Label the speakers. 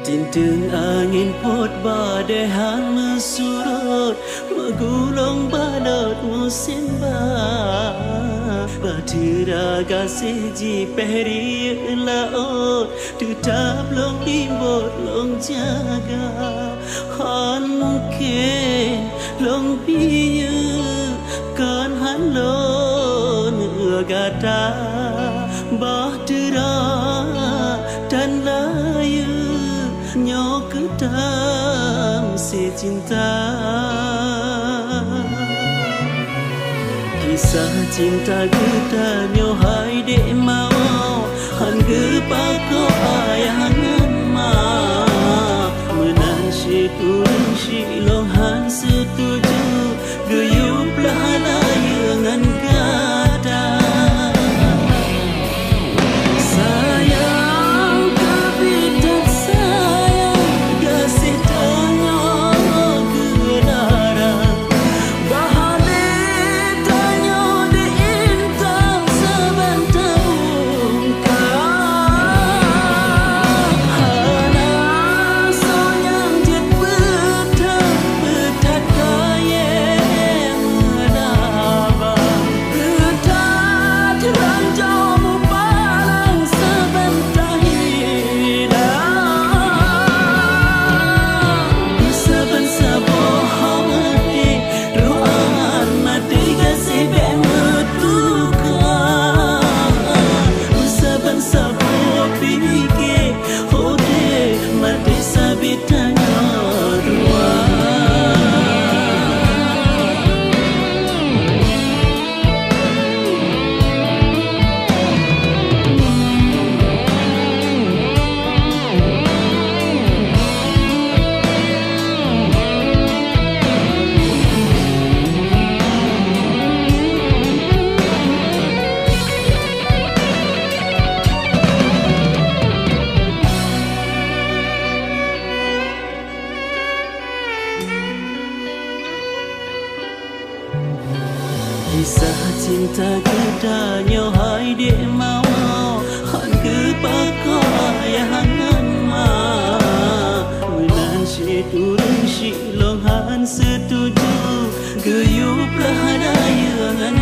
Speaker 1: Tintang angin pot badai hang mesurut, megulung balot musim bah. Batira kasih jipehri laut, tetap long dimbot long jaga. Han mungkin long biye kan han lon gata. Bahtera dan layu nyok kedam si cinta. Kisah cinta kita nyo hai dek mau han gepak ko ayahan ma menan si turun si long han setuju guyup lah layangan gada. Kisah cinta kita nyo hai dek mau han gepak ko ayahan ma menan si turun si long han setuju guyup lah dayangan